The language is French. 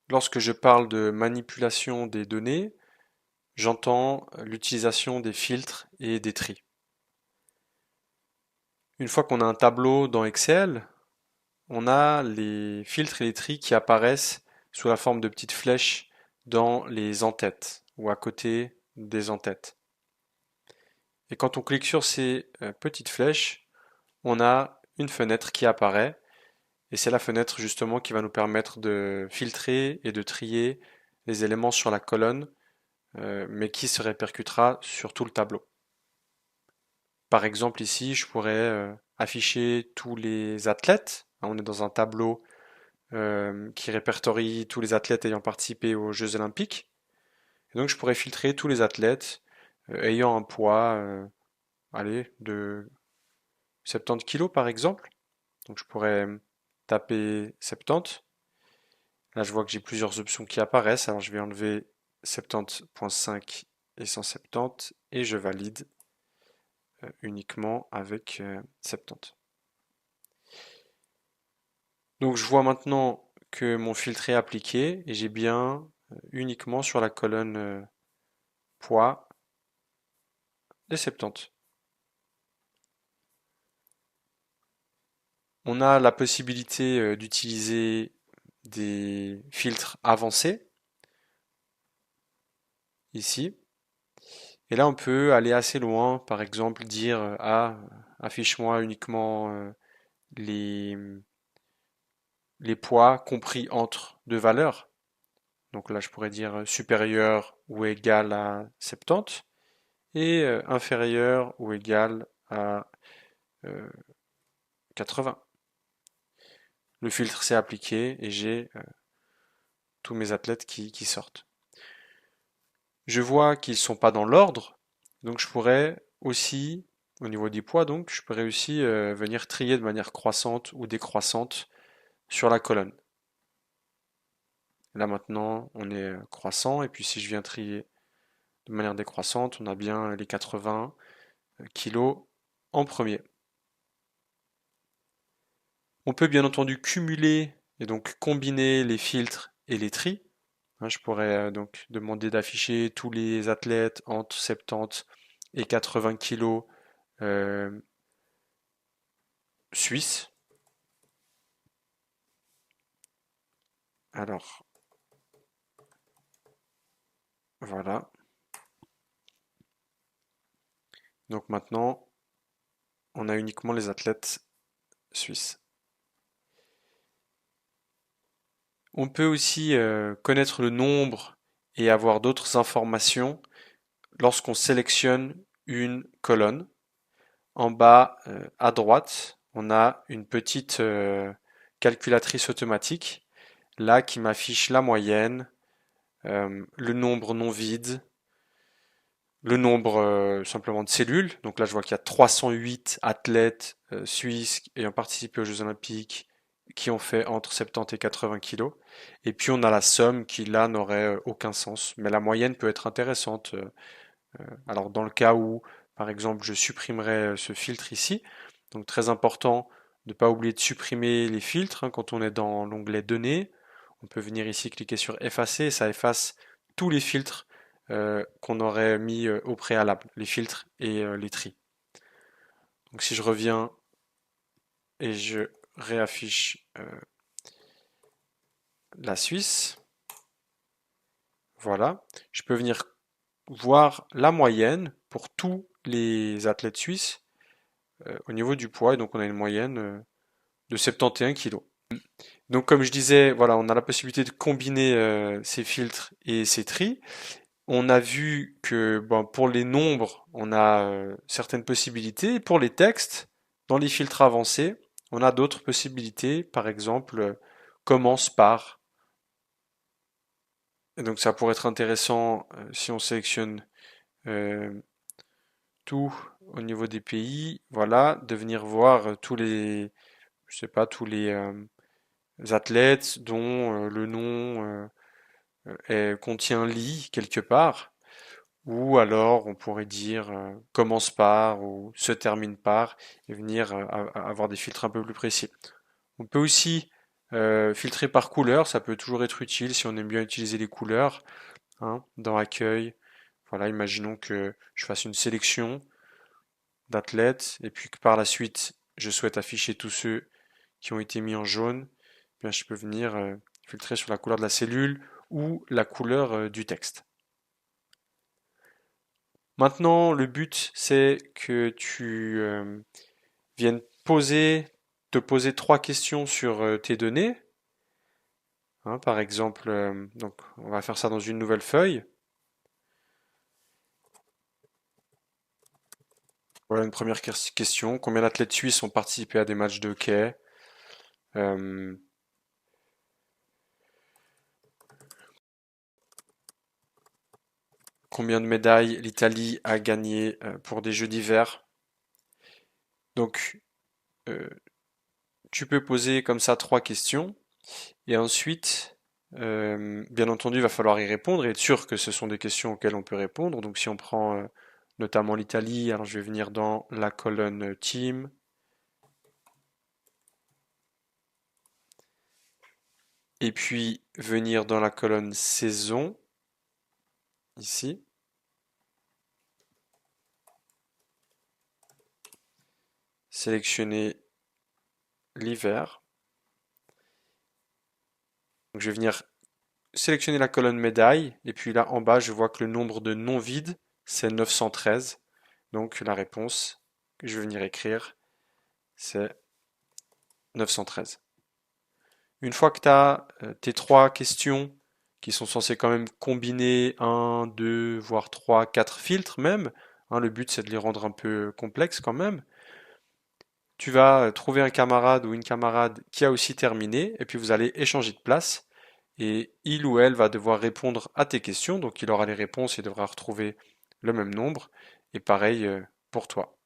lorsque je parle de manipulation des données, j'entends l'utilisation des filtres et des tris. Une fois qu'on a un tableau dans Excel, on a les filtres et les tris qui apparaissent sous la forme de petites flèches dans les en-têtes ou à côté des en-têtes. Et quand on clique sur ces petites flèches, on a une fenêtre qui apparaît et c'est la fenêtre justement qui va nous permettre de filtrer et de trier les éléments sur la colonne, mais qui se répercutera sur tout le tableau. Par exemple ici, je pourrais afficher tous les athlètes. On est dans un tableau qui répertorie tous les athlètes ayant participé aux Jeux Olympiques. Et donc je pourrais filtrer tous les athlètes ayant un poids allez, de 70 kilos par exemple. Donc je pourrais taper 70. Là je vois que j'ai plusieurs options qui apparaissent. Alors je vais enlever 70.5 et 170 et je valide uniquement avec 70. Donc je vois maintenant que mon filtre est appliqué et j'ai bien uniquement sur la colonne poids les 70. On a la possibilité d'utiliser des filtres avancés ici. Et là, on peut aller assez loin, par exemple dire ah, affiche-moi uniquement les, les poids compris entre deux valeurs. Donc là, je pourrais dire supérieur ou égal à 70 et inférieur ou égal à 80. Le filtre s'est appliqué et j'ai tous mes athlètes qui sortent. Je vois qu'ils sont pas dans l'ordre, donc je pourrais aussi, au niveau des poids, donc je pourrais aussi venir trier de manière croissante ou décroissante sur la colonne. Là maintenant, on est croissant, et puis si je viens trier de manière décroissante, on a bien les 80 kilos en premier. On peut bien entendu cumuler et donc combiner les filtres et les tris. Je pourrais donc demander d'afficher tous les athlètes entre 70 et 80 kilos euh, suisses. Alors, voilà. Donc maintenant, on a uniquement les athlètes suisses. On peut aussi connaître le nombre et avoir d'autres informations lorsqu'on sélectionne une colonne. En bas à droite, on a une petite calculatrice automatique, là qui m'affiche la moyenne, le nombre non vide, le nombre simplement de cellules. Donc là, je vois qu'il y a 308 athlètes suisses ayant participé aux Jeux Olympiques qui ont fait entre 70 et 80 kilos. Et puis on a la somme qui là n'aurait aucun sens. Mais la moyenne peut être intéressante. Alors dans le cas où, par exemple, je supprimerais ce filtre ici, donc très important de ne pas oublier de supprimer les filtres quand on est dans l'onglet Données. On peut venir ici cliquer sur Effacer et ça efface tous les filtres qu'on aurait mis au préalable, les filtres et les tris. Donc si je reviens et je réaffiche la Suisse, voilà, je peux venir voir la moyenne pour tous les athlètes suisses au niveau du poids, et donc on a une moyenne de 71 kg. Donc comme je disais, voilà, on a la possibilité de combiner ces filtres et ces tris. On a vu que bon, pour les nombres, on a certaines possibilités. Et pour les textes, dans les filtres avancés, on a d'autres possibilités. Par exemple, commence par. Et donc ça pourrait être intéressant si on sélectionne euh, tout au niveau des pays, voilà, de venir voir tous les, je sais pas, tous les athlètes dont le nom contient lit quelque part, ou alors on pourrait dire commence par ou se termine par et venir avoir des filtres un peu plus précis. On peut aussi Filtrer par couleur, ça peut toujours être utile si on aime bien utiliser les couleurs, hein, dans Accueil. Voilà, imaginons que je fasse une sélection d'athlètes et puis que par la suite, je souhaite afficher tous ceux qui ont été mis en jaune. Eh bien, je peux venir filtrer sur la couleur de la cellule ou la couleur du texte. Maintenant, le but, c'est que tu viennes te poser trois questions sur tes données. Hein, par exemple, donc on va faire ça dans une nouvelle feuille. Voilà une première question. Combien d'athlètes suisses ont participé à des matchs de hockey? Euh, Combien de médailles l'Italie a gagné pour des Jeux d'hiver? Donc, euh, tu peux poser comme ça trois questions et ensuite, bien entendu, il va falloir y répondre et être sûr que ce sont des questions auxquelles on peut répondre. Donc, si on prend notamment l'Italie, alors je vais venir dans la colonne Team et puis venir dans la colonne Saison ici, sélectionner l'hiver. Donc, je vais venir sélectionner la colonne médaille et puis là en bas, je vois que le nombre de non vides, c'est 913. Donc, la réponse que je vais venir écrire, c'est 913. Une fois que tu as tes trois questions qui sont censées quand même combiner un, deux, voire trois, quatre filtres même, hein, le but c'est de les rendre un peu complexes quand même, tu vas trouver un camarade ou une camarade qui a aussi terminé et puis vous allez échanger de place et il ou elle va devoir répondre à tes questions, donc il aura les réponses et devra retrouver le même nombre et pareil pour toi.